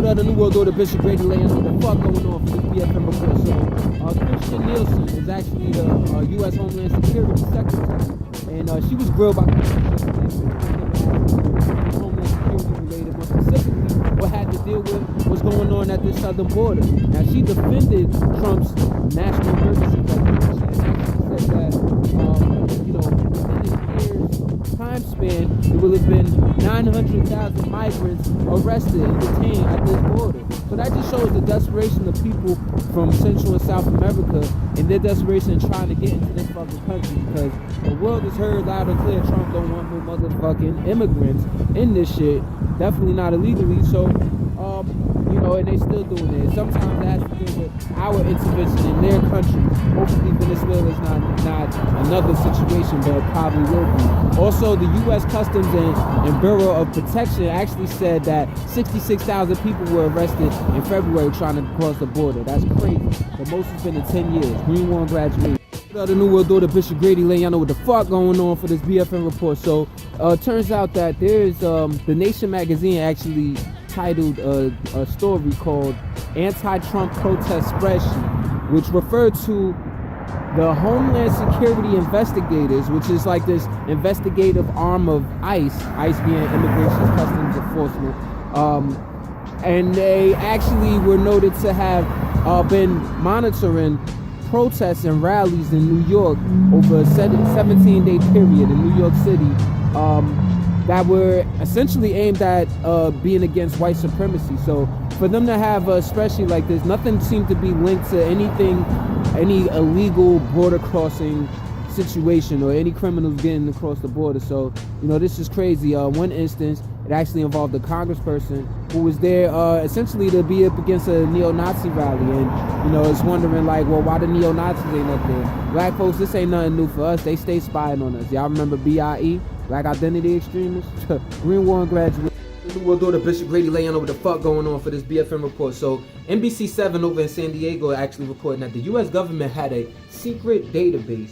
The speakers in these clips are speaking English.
The New World Order, Bishop Grady laying on the fuck going on for this BFN report. So, Christian NEWZ is actually the U.S. Homeland Security Secretary, and she was grilled by Homeland Security related, but specifically what had to deal with what's going on at this southern border. Now, she defended Trump's national emergency declaration and actually said that, within this year's time span, there will have been 900,000 migrants arrested and detained at this border. So that just shows the desperation of people from Central and South America and their desperation in trying to get into this fucking country, because the world has heard loud and clear Trump don't want no motherfucking immigrants in this shit. Definitely not illegally. So, and they still doing it. Sometimes it has to do with our intervention in their country. Hopefully Venezuela is not another situation, but it probably will be. Also, the U.S. Customs and Bureau of Protection actually said that 66,000 people were arrested in February trying to cross the border. That's crazy. The most has been in 10 years. Greenwald graduated. The New World Order, Bishop Grady letting y'all know what the fuck going on for this BFN report. So, turns out that there's The Nation magazine actually titled a story called Anti-Trump Protest Spreadsheet, which referred to the Homeland Security investigators, which is like this investigative arm of ICE being Immigration Customs Enforcement, and they actually were noted to have been monitoring protests and rallies in New York over a 17-day period in New York City, that were essentially aimed at being against white supremacy. So for them to have a spreadsheet like this, nothing seemed to be linked to any illegal border crossing situation or any criminals getting across the border. So, this is crazy. One instance, it actually involved a congressperson who was there essentially to be up against a neo-Nazi rally. And, it's wondering like, well, why the neo-Nazis ain't up there? Black folks, this ain't nothing new for us. They stay spying on us. Y'all remember BIE? Black Identity Extremists? Greenwald graduate. New World Order, Bishop Grady laying over the fuck going on for this BFN report. So NBC7 over in San Diego actually reporting that the U.S. government had a secret database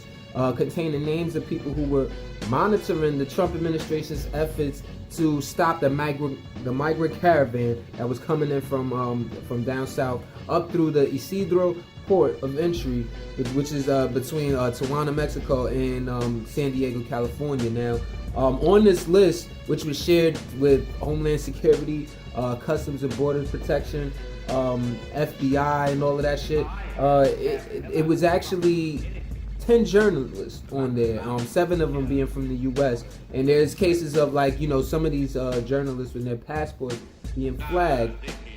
containing names of people who were monitoring the Trump administration's efforts to stop the migrant caravan that was coming in from down south up through the Isidro port of entry, which is between Tijuana, Mexico, and San Diego, California. Now, on this list, which was shared with Homeland Security, Customs and Border Protection, FBI, and all of that shit, it was actually 10 journalists on there, 7 of them being from the U.S. And there's cases of some of these journalists with their passports being flagged.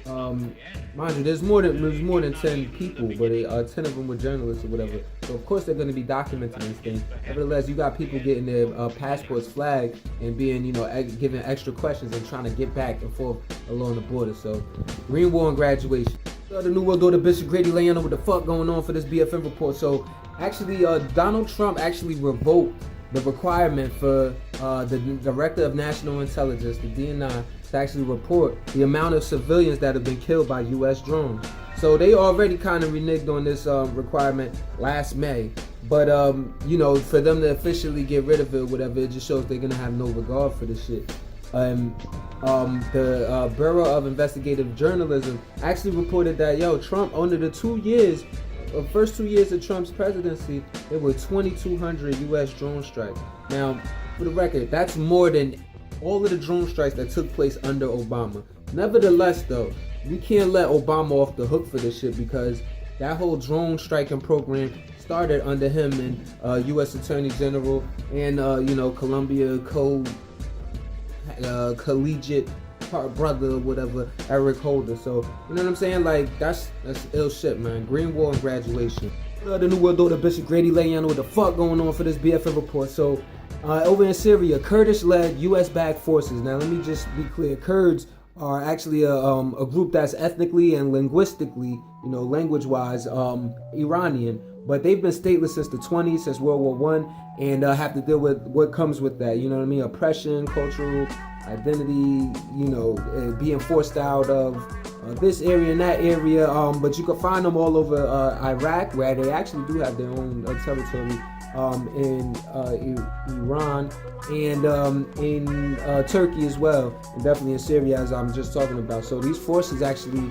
Mind you, there's more than 10 people, but 10 of them were journalists or whatever. So of course they're going to be documenting these things. Nevertheless, you got people getting their passports flagged and being, given extra questions and trying to get back and forth along the border. So, Greenwald graduation. The New World Order, Bishop Grady laying over what the fuck going on for this BFN report. So, actually, Donald Trump actually revoked the requirement for the Director of National Intelligence, the DNI, to actually report the amount of civilians that have been killed by U.S. drones. So they already kind of reneged on this requirement last May. But, for them to officially get rid of it or whatever, it just shows they're going to have no regard for this shit. The Bureau of Investigative Journalism actually reported that, Trump, under the first 2 years of Trump's presidency, there were 2,200 U.S. drone strikes. Now, for the record, that's more than all of the drone strikes that took place under Obama. Nevertheless, though, we can't let Obama off the hook for this shit, because that whole drone striking program started under him and U.S. Attorney General and, Columbia Collegiate brother or whatever, Eric Holder. So, you know what I'm saying? Like, that's ill shit, man. Greenwald and graduation. The New World Order, Bishop Grady laying on what the fuck going on for this BFN report. So, over in Syria, Kurdish-led U.S.-backed forces. Now, let me just be clear. Kurds are actually a group that's ethnically and linguistically, language-wise, Iranian. But they've been stateless since the 20s, since World War I, and have to deal with what comes with that. You know what I mean? Oppression, cultural identity, being forced out of this area and that area. But you can find them all over Iraq, where they actually do have their own territory, in Iran, and in Turkey as well, and definitely in Syria, as I'm just talking about. So these forces actually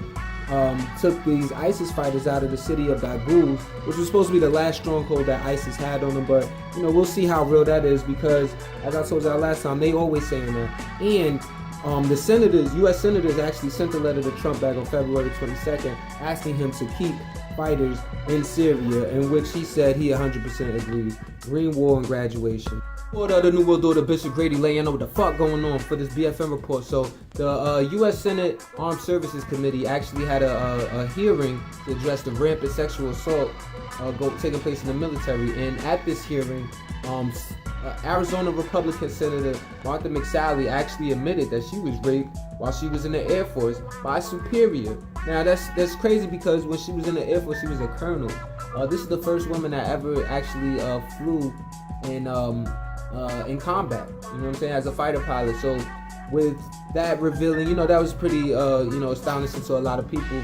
took these ISIS fighters out of the city of Baghouz, which was supposed to be the last stronghold that ISIS had on them. But we'll see how real that is, because as I told you last time, they always saying that. And the senators, U.S. senators, actually sent a letter to Trump back on February 22nd asking him to keep fighters in Syria, in which he said he 100% agrees. Green War and graduation. Order of the New World Order, Bishop Grady laying out what the fuck going on for this BFN report. So the U.S. Senate Armed Services Committee actually had a hearing to address the rampant sexual assault taking place in the military. And at this hearing, Arizona Republican Senator Martha McSally actually admitted that she was raped while she was in the Air Force by a superior. Now that's crazy, because when she was in the Air Force, she was a colonel. This is the first woman that ever actually flew in combat, as a fighter pilot. So with that revealing, that was pretty astonishing to a lot of people.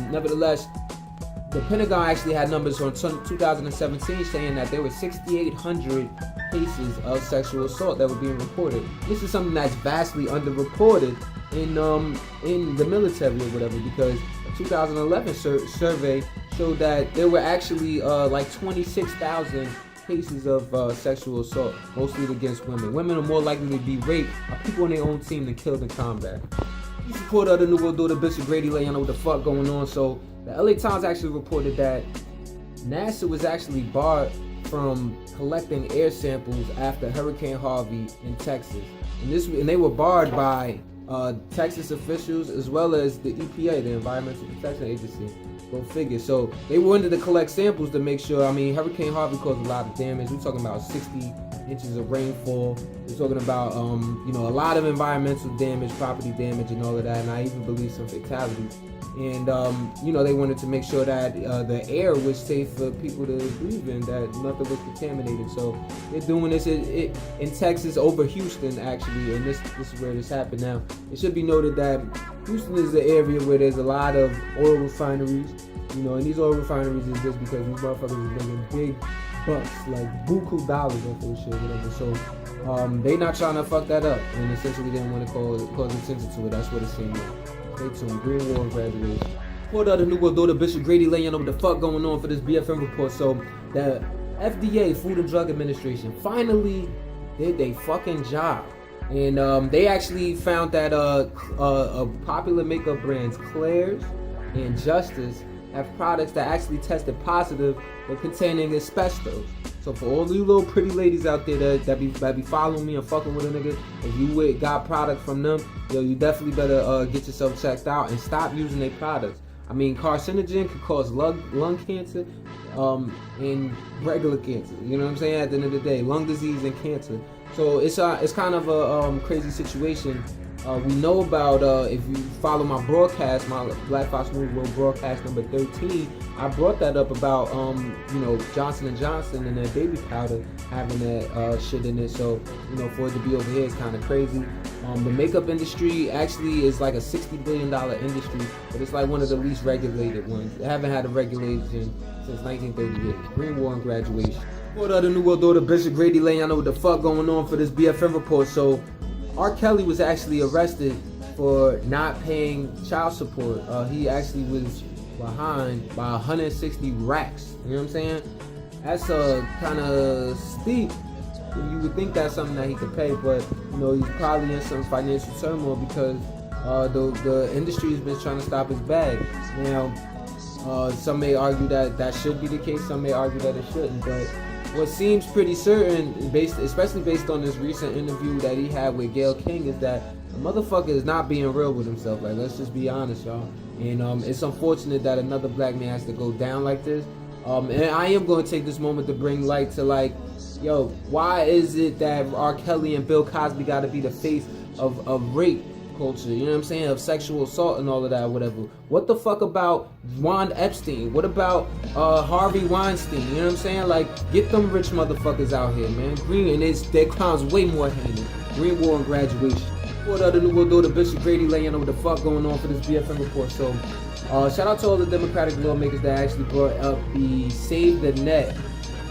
Nevertheless, the Pentagon actually had numbers from 2017 saying that there were 6,800 cases of sexual assault that were being reported. This is something that's vastly underreported in the military or whatever, because a 2011 survey showed that there were actually like 26,000 cases of sexual assault, mostly against women. Women are more likely to be raped by people on their own team than killed in combat. You support of the New World Order, Bishop Grady laying out what the fuck going on. So the LA Times actually reported that NASA was actually barred from collecting air samples after Hurricane Harvey in Texas, and they were barred by Texas officials as well as the EPA, the Environmental Protection Agency. Go figure. So they wanted to collect samples to make sure. Hurricane Harvey caused a lot of damage. We're talking about 60 inches of rainfall. We're talking about a lot of environmental damage, property damage, and all of that. And I even believe some fatalities. And they wanted to make sure that the air was safe for people to breathe in, that nothing was contaminated. So they're doing this in Texas, over Houston actually, and this is where this happened. Now it should be noted that Houston is the area where there's a lot of oil refineries, and these oil refineries is just because these motherfuckers are making big bucks, like buku dollars off this shit, whatever. So they not trying to fuck that up, and essentially they didn't want to cause attention to it. That's what it's saying. Stay tuned. Green War and graduation. Report of the New World Order, Bishop Grady laying out what the fuck going on for this BFN report. So the FDA, Food and Drug Administration, finally did their fucking job. And they actually found that popular makeup brands Claire's and Justice have products that actually tested positive for containing asbestos. So for all you little pretty ladies out there that be following me and fucking with a nigga, if you got product from them, you definitely better get yourself checked out and stop using their products. Carcinogen could cause lung cancer and regular cancer. You know what I'm saying? At the end of the day, lung disease and cancer. So it's kind of a crazy situation. We know about, if you follow my broadcast, my Black Fox News World broadcast number 13, I brought that up about, Johnson & Johnson and their baby powder having that shit in it. So, for it to be over here is kind of crazy. The makeup industry actually is like a $60 billion industry, but it's like one of the least regulated ones. They haven't had a regulation since 1938. Green War and graduation. Report of the New World Order, Bishop Grady laying out what the fuck going on for this BFN report. So R. Kelly was actually arrested for not paying child support. He actually was behind by 160 racks. You know what I'm saying? That's kind of steep. You would think that's something that he could pay, but he's probably in some financial turmoil because the industry has been trying to stop his bag. Now, some may argue that that should be the case. Some may argue that it shouldn't, but what seems pretty certain, especially based on this recent interview that he had with Gayle King, is that the motherfucker is not being real with himself. Like, let's just be honest, y'all. And it's unfortunate that another black man has to go down like this. And I am going to take this moment to bring light to, like, yo, why is it that R. Kelly and Bill Cosby got to be the face of rape culture, you know what I'm saying, of sexual assault and all of that, whatever? What the fuck about Juan Epstein? What about Harvey Weinstein? You know what I'm saying? Like, get them rich motherfuckers out here, man. Their crimes way more heinous. Green War and graduation. For the New World Order, Bishop Grady laying out what the fuck going on for this BFN report. So, shout out to all the Democratic lawmakers that actually brought up the Save the Net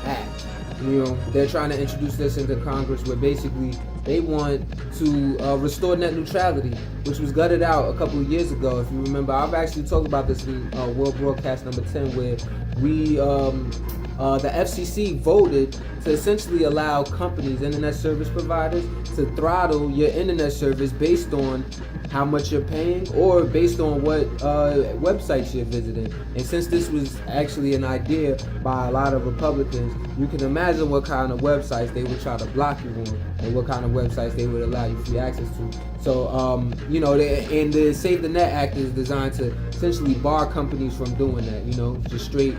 Act. You know, they're trying to introduce this into Congress, where basically they want to restore net neutrality, which was gutted out a couple of years ago. If you remember, I've actually talked about this in World Broadcast number 10, where we the FCC voted to essentially allow companies, internet service providers, to throttle your internet service based on how much you're paying or based on what websites you're visiting. And since this was actually an idea by a lot of Republicans, you can imagine what kind of websites they would try to block you on and what kind of websites they would allow you free access to. So, you know, and the Save the Net Act is designed to essentially bar companies from doing that, you know, just straight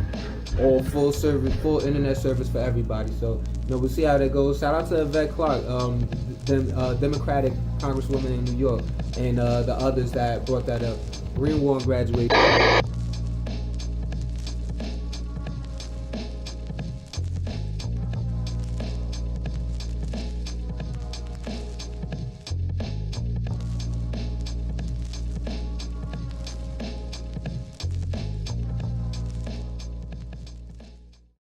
all full service, full internet service for everybody. So, you know, we'll see how that goes. Shout out to Yvette Clarke, Democratic Congresswoman in New York, and the others that brought that up. Greenwald graduated.